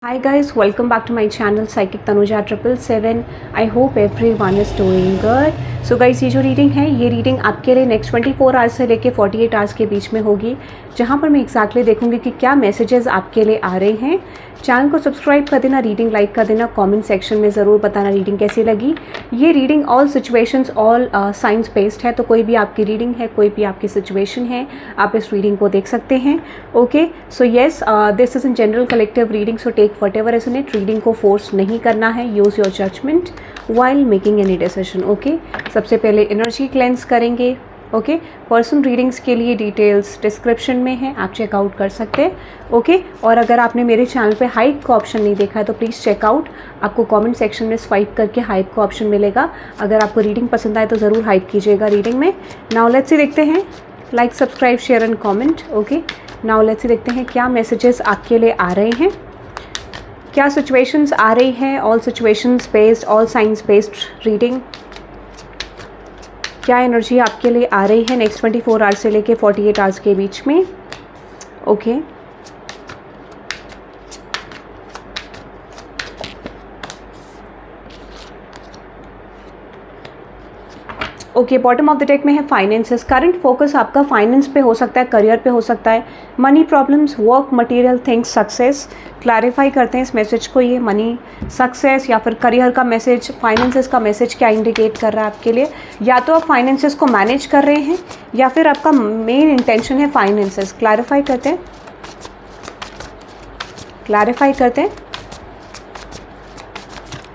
Hi guys, welcome back to my channel Psychic Tanuja 777. I hope everyone is doing good. So guys, ये जो reading है ये reading आपके लिए next 24 hours से लेके 48 आवर्स के बीच में होगी, जहाँ पर मैं एग्जैक्टली देखूंगी कि क्या मैसेजेस आपके लिए आ रहे हैं। चैनल को सब्सक्राइब कर देना, रीडिंग लाइक कर देना, कमेंट सेक्शन में ज़रूर बताना रीडिंग कैसी लगी। ये reading all situations all science based है, तो कोई भी आपकी रीडिंग है, कोई भी आपकी सिचुएशन है, आप इस रीडिंग को देख सकते हैं। Okay, so yes, this is in general collective reading, so take whatever is in it. Reading को फोर्स नहीं करना है, use your judgement while making any decision. Okay, सबसे पहले एनर्जी क्लेंस करेंगे। ओके, पर्सन रीडिंग्स के लिए डिटेल्स डिस्क्रिप्शन में है, आप चेकआउट कर सकते हैं। ओके, और अगर आपने मेरे चैनल पे हाइप का ऑप्शन नहीं देखा है तो प्लीज़ चेकआउट, आपको कमेंट सेक्शन में स्वाइप करके हाइप का ऑप्शन मिलेगा। अगर आपको रीडिंग पसंद आए तो ज़रूर हाइप कीजिएगा रीडिंग में। नाउ लेट्स सी देखते हैं, like subscribe share and comment. Okay, now let's see देखते हैं क्या मैसेजेस आपके लिए आ रहे हैं, क्या सिचुएशंस आ रही हैं। All situations based, all science based reading. क्या एनर्जी आपके लिए आ रही है नेक्स्ट 24 आवर्स से लेके 48 आवर्स के बीच में। Okay, okay, bottom of the deck में है फाइनेंसेस। करंट फोकस आपका फाइनेंस पे हो सकता है, करियर पे हो सकता है, money problems, work, material things, success. Clarify करते हैं इस मैसेज को, ये मनी, सक्सेस या फिर करियर का मैसेज, फाइनेंसेस का मैसेज क्या इंडिकेट कर रहा है आपके लिए। या तो आप फाइनेंसेस को मैनेज कर रहे हैं या फिर आपका मेन इंटेंशन है फाइनेंसेस। क्लैरिफाई करते हैं, क्लैरिफाई करते हैं।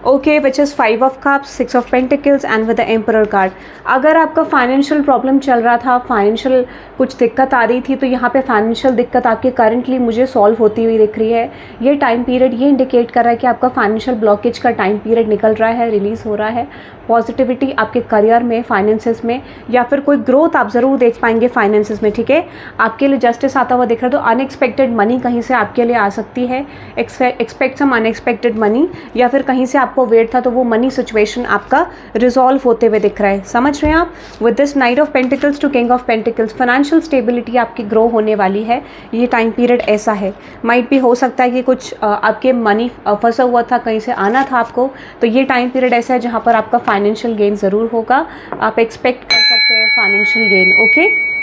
Okay, which is 5 of cups, 6 of pentacles and with the emperor card. अगर आपका फाइनेंशियल प्रॉब्लम चल रहा था, फाइनेंशियल कुछ दिक्कत आ रही थी, तो यहाँ पे फाइनेंशियल दिक्कत आपकी करंटली मुझे सॉल्व होती हुई दिख रही है। ये टाइम पीरियड ये इंडिकेट कर रहा है कि आपका फाइनेंशियल ब्लॉकेज का टाइम पीरियड निकल रहा है, रिलीज़ हो रहा है। पॉजिटिविटी आपके करियर में, फाइनेंसेस में, या फिर कोई ग्रोथ आप ज़रूर देख पाएंगे फाइनेंसेस में। ठीक है, आपके लिए जस्टिस आता हुआ दिख रहा है, तो अनएक्सपेक्टेड मनी कहीं से आपके लिए आ सकती है। एक्सपेक्ट सम अनएक्सपेक्टेड मनी, या फिर कहीं से आपको वेट था तो वो मनी सिचुएशन आपका रिजॉल्व होते हुए दिख रहा है। समझ रहे हैं आप। With this night of pentacles to king of pentacles, financial stability आपकी ग्रो होने वाली है। ये टाइम पीरियड ऐसा है, माइट भी हो सकता है कि कुछ आपके मनी फंसा हुआ था, कहीं से आना था आपको, तो ये टाइम पीरियड ऐसा है जहाँ पर आपका फाइनेंशियल गेन ज़रूर होगा। आप एक्सपेक्ट कर सकते हैं फाइनेंशियल गेन। ओके,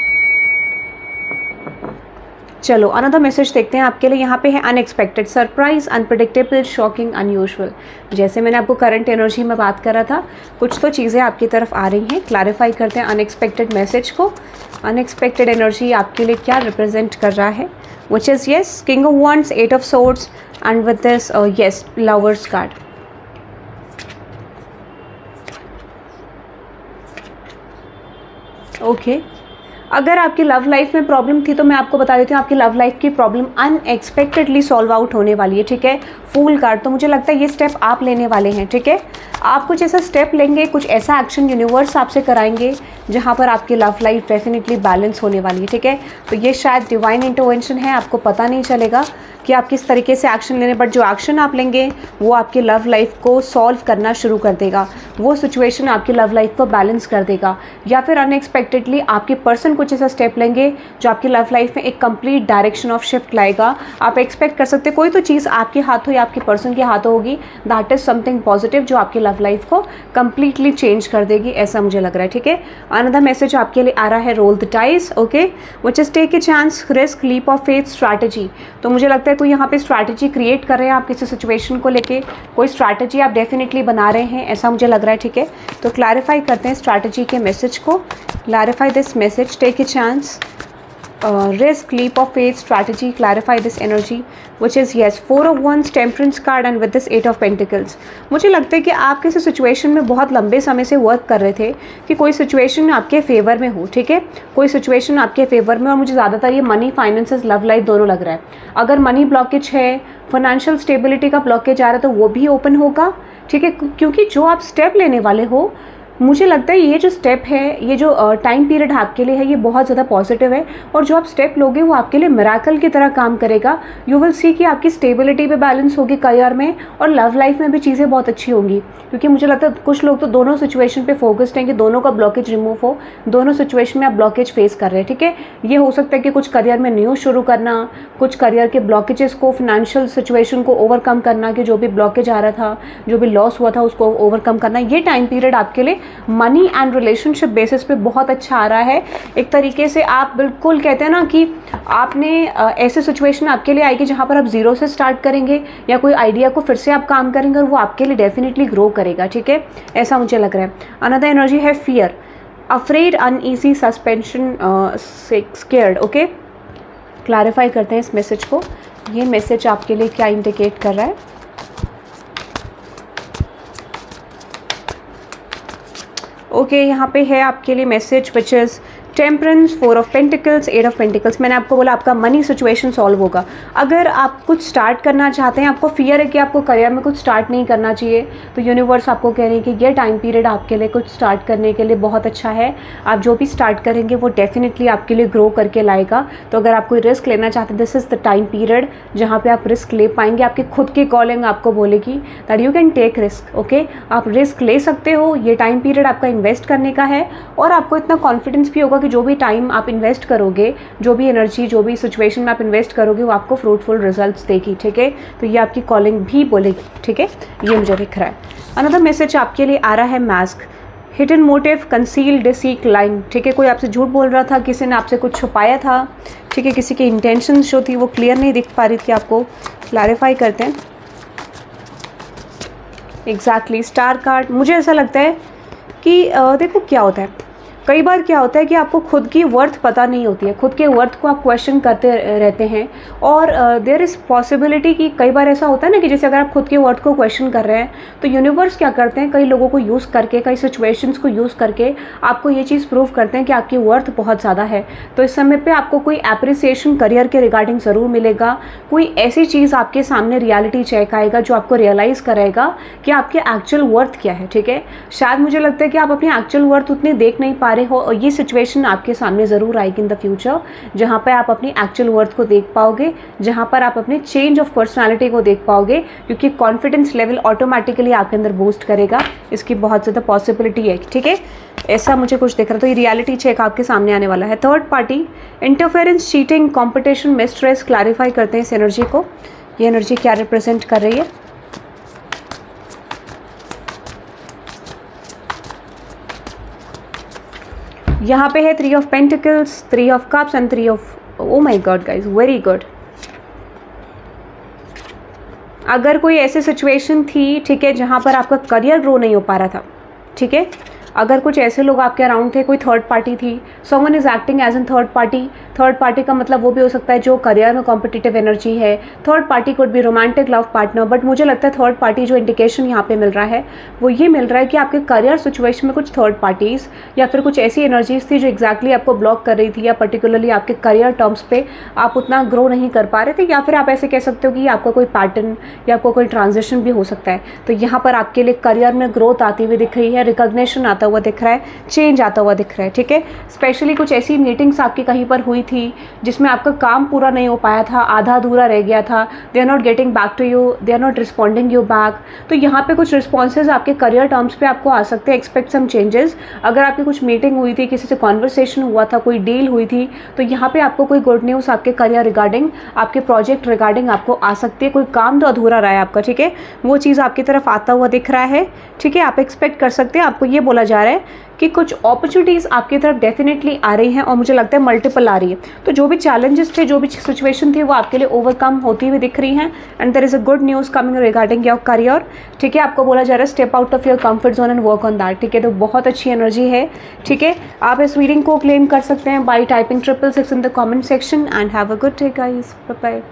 चलो अनदर मैसेज देखते हैं आपके लिए। यहाँ पे है unexpected, surprise, unpredictable, shocking, unusual. जैसे मैंने आपको करंट एनर्जी में बात करा था, कुछ तो चीज़ें आपकी तरफ आ रही हैं। क्लैरिफाई करते हैं अनएक्सपेक्टेड मैसेज को। अनएक्सपेक्टेड एनर्जी आपके लिए क्या रिप्रेजेंट कर रहा है, which is yes king of wands, 8 of swords and with this yes lovers card. Okay, अगर आपकी लव लाइफ में प्रॉब्लम थी तो मैं आपको बता देती हूँ, आपकी लव लाइफ की प्रॉब्लम अनएक्सपेक्टेडली सॉल्व आउट होने वाली है। ठीक है, फूल कार्ड, तो मुझे लगता है ये स्टेप आप लेने वाले हैं। ठीक है, आप कुछ ऐसा स्टेप लेंगे, कुछ ऐसा एक्शन यूनिवर्स आपसे कराएंगे जहाँ पर आपकी लव लाइफ डेफिनेटली बैलेंस होने वाली है। ठीक है, तो ये शायद डिवाइन इंटरवेंशन है, आपको पता नहीं चलेगा कि आप किस तरीके से एक्शन लेने, बट जो एक्शन आप लेंगे वो आपकी लव लाइफ को सॉल्व करना शुरू कर देगा, वो सिचुएशन आपकी लव लाइफ को बैलेंस कर देगा। या फिर अनएक्सपेक्टेडली आपके पर्सन कुछ ऐसा स्टेप लेंगे जो आपकी लव लाइफ में एक कंप्लीट डायरेक्शन ऑफ शिफ्ट लाएगा। आप एक्सपेक्ट कर सकते हैं कोई तो चीज़ आपके हाथों या आपके पर्सन के हाथों होगी, दैट इज समथिंग पॉजिटिव जो आपकी लव लाइफ को कंप्लीटली चेंज कर देगी, ऐसा मुझे लग रहा है। ठीक है, अनदर मैसेज आपके लिए आ रहा है roll the dice. Okay, which is take a chance, risk, leap of faith, strategy. तो मुझे लगता है कोई यहाँ पे स्ट्रैटेजी क्रिएट कर रहे हैं आप किसी सिचुएशन को लेके, कोई स्ट्रैटेजी आप डेफिनेटली बना रहे हैं, ऐसा मुझे लग रहा है। ठीक है, तो क्लैरिफाई करते हैं स्ट्रैटेजी के मैसेज को। Clarify this message, take a chance, risk, leap of faith, strategy. Clarify this energy, which is yes 4 of wands, temperance card and with this 8 of pentacles. मुझे लगता है कि आप किसी सिचुएशन में बहुत लंबे समय से वर्क कर रहे थे कि कोई सिचुएशन आपके फेवर में हो। ठीक है, कोई सिचुएशन आपके फेवर में, और मुझे ज़्यादातर ये मनी, फाइनेंसेस, लव लाइफ दोनों लग रहा है। अगर मनी ब्लॉकेज है, फाइनेंशियल स्टेबिलिटी का ब्लॉकेज आ रहा है, तो वो भी ओपन होगा। ठीक है, क्योंकि जो आप स्टेप लेने वाले हो मुझे लगता है ये जो स्टेप है, ये जो टाइम पीरियड आपके लिए है, ये बहुत ज़्यादा पॉजिटिव है और जो आप स्टेप लोगे वो आपके लिए मिराकल की तरह काम करेगा। यू विल सी कि आपकी स्टेबिलिटी पे बैलेंस होगी करियर में और लव लाइफ में भी चीज़ें बहुत अच्छी होंगी, क्योंकि मुझे लगता है कुछ लोग तो दोनों सिचुएशन पे फोकस्ड हैं कि दोनों का ब्लॉकेज रिमूव हो, दोनों सिचुएशन में आप ब्लॉकेज फेस कर रहे हैं, ठीक है। ये हो सकता है कि कुछ करियर में न्यू शुरू करना, कुछ करियर के ब्लॉकेजेस को, फाइनेंशियल सिचुएशन को ओवरकम करना, कि जो भी ब्लॉकेज आ रहा था, जो भी लॉस हुआ था उसको ओवरकम करना। ये टाइम पीरियड आपके लिए मनी एंड रिलेशनशिप बेसिस पे बहुत अच्छा आ रहा है। एक तरीके से आप बिल्कुल कहते हैं ना कि आपने ऐसे सिचुएशन आपके लिए आएगी जहाँ पर आप जीरो से स्टार्ट करेंगे या कोई आइडिया को फिर से आप काम करेंगे और वो आपके लिए डेफिनेटली ग्रो करेगा, ठीक है, ऐसा मुझे लग रहा है। अनदर एनर्जी है fear, afraid, uneasy, suspension, scared. Okay, clarify करते हैं इस मैसेज को। ये मैसेज आपके लिए क्या इंडिकेट कर रहा है? ओके, यहाँ पे है आपके लिए message which is temperance, 4 of pentacles, 8 of pentacles. मैंने आपको बोला आपका मनी सिचुएशन सॉल्व होगा। अगर आप कुछ स्टार्ट करना चाहते हैं, आपको फियर है कि आपको करियर में कुछ स्टार्ट नहीं करना चाहिए, तो यूनिवर्स आपको कह रही है कि ये टाइम पीरियड आपके लिए कुछ स्टार्ट करने के लिए बहुत अच्छा है। आप जो भी स्टार्ट करेंगे वो डेफिनेटली आपके लिए ग्रो करके लाएगा। तो अगर आप कोई रिस्क लेना चाहते हैं, this is the time period जहाँ पे आप रिस्क ले पाएंगे। आपकी खुद की कॉलिंग आपको बोलेगी that you can take risk. Okay, आप रिस्क ले सकते हो। ये टाइम पीरियड आपका इन्वेस्ट करने का है और आपको इतना कॉन्फिडेंस भी होगा कि जो भी टाइम आप इन्वेस्ट करोगे, जो भी एनर्जी, जो भी सिचुएशन में आप इन्वेस्ट करोगे, वो आपको फ्रूटफुल रिजल्ट्स देगी, ठीक है। तो ये आपकी कॉलिंग भी बोलेगी, ठीक है, ये मुझे दिख रहा है। अनदर मैसेज आपके लिए आ रहा है mask, hidden motive, concealed, seek, line, ठीक है। कोई आपसे झूठ बोल रहा था, किसी ने आपसे कुछ छुपाया था, ठीक है, किसी की इंटेंशंस जो थी वो क्लियर नहीं दिख पा रही थी आपको। क्लैरिफाई करते हैं। Exactly, star card. मुझे ऐसा लगता है कि देखो क्या होता है, कई बार क्या होता है कि आपको खुद की वर्थ पता नहीं होती है, खुद के वर्थ को आप क्वेश्चन करते रहते हैं और देयर इज़ पॉसिबिलिटी कि कई बार ऐसा होता है ना कि जैसे अगर आप खुद के वर्थ को क्वेश्चन कर रहे हैं तो यूनिवर्स क्या करते हैं, कई लोगों को यूज़ करके, कई सिचुएशंस को यूज़ करके आपको ये चीज़ प्रूव करते हैं कि आपकी वर्थ बहुत ज़्यादा है। तो इस समय पे आपको कोई एप्रिसिएशन करियर के रिगार्डिंग ज़रूर मिलेगा। कोई ऐसी चीज़ आपके सामने रियलिटी चेक आएगा जो आपको रियलाइज़ कराएगा कि आपके एक्चुअल वर्थ क्या है, ठीक है। शायद मुझे लगता है कि आप अपनी एक्चुअल वर्थ उतनी देख नहीं पा रहे हो और ये सिचुएशन आपके सामने ज़रूर आएगी इन द फ्यूचर, जहाँ पर आप अपनी एक्चुअल वर्थ को देख पाओगे, जहाँ पर आप अपने चेंज ऑफ पर्सनालिटी को देख पाओगे, क्योंकि कॉन्फिडेंस लेवल ऑटोमेटिकली आपके अंदर बूस्ट करेगा। इसकी बहुत ज़्यादा पॉसिबिलिटी है, ठीक है, ऐसा मुझे कुछ दिख रहा है। तो ये रियलिटी चेक आपके सामने आने वाला है। Third party, interference, cheating, competition, mistress. Clarify करते हैं इस एनर्जी को, ये एनर्जी क्या रिप्रेजेंट कर रही है। यहाँ पे है 3 of pentacles, 3 of cups and 3 of, oh my God guys, very good. अगर कोई ऐसी सिचुएशन थी, ठीक है, जहाँ पर आपका करियर ग्रो नहीं हो पा रहा था, ठीक है, अगर कुछ ऐसे लोग आपके अराउंड थे, कोई थर्ड पार्टी थी, someone is acting as an third party. Third party का मतलब वो भी हो सकता है जो करियर में कॉम्पिटिटिव एनर्जी है। Third party could be romantic love partner, but मुझे लगता है थर्ड पार्टी जो इंडिकेशन यहाँ पे मिल रहा है वो ये मिल रहा है कि आपके करियर सिचुएशन में कुछ थर्ड पार्टीज या फिर कुछ ऐसी एनर्जीज थी जो एग्जैक्टली आपको ब्लॉक कर रही थी, या पर्टिकुलरली आपके करियर टर्म्स पे आप उतना ग्रो नहीं कर पा रहे थे, या फिर आप ऐसे कह सकते हो कि आपका कोई पैटर्न या आपको कोई ट्रांजिशन भी हो सकता है। तो यहाँ पर आपके लिए करियर में ग्रोथ आती हुई दिख रही है, रिकॉग्निशन आता हुआ दिख रहा है, चेंज आता हुआ दिख रहा है, ठीक है। स्पेशली कुछ ऐसी मीटिंग्स आपकी कहीं पर हुई थी जिसमें आपका काम पूरा नहीं हो पाया था, आधा अधूरा रह गया था, they are not getting back to you, they are not responding you back. तो यहाँ पे कुछ रिस्पॉन्सेज आपके करियर टर्म्स पे आपको आ सकते हैं, एक्सपेक्ट सम चेंजेस। अगर आपकी कुछ मीटिंग हुई थी, किसी से कॉन्वर्सेशन हुआ था, कोई डील हुई थी, तो यहाँ पे आपको कोई गुड न्यूज़ आपके करियर रिगार्डिंग, आपके प्रोजेक्ट रिगार्डिंग आपको आ सकती है। कोई काम तो अधूरा रहा है आपका, ठीक है, वो चीज़ आपकी तरफ आता हुआ दिख रहा है, ठीक है। आप एक्सपेक्ट कर सकते हैं, आपको ये बोला जा रहा है कि कुछ अपॉर्चुनिटीज़ आपकी तरफ डेफिनेटली आ रही हैं और मुझे लगता है मल्टीपल आ रही है। तो जो भी चैलेंजेस थे, जो भी सिचुएशन थी, वो आपके लिए ओवरकम होती हुई दिख रही हैं and there is a good news coming regarding your career, ठीक है। आपको बोला जा रहा है step out of your comfort zone and work on that, ठीक है। तो बहुत अच्छी एनर्जी है, ठीक है। आप इस रीडिंग को क्लेम कर सकते हैं by typing 666 in the comment section and have a good day guys, bye bye.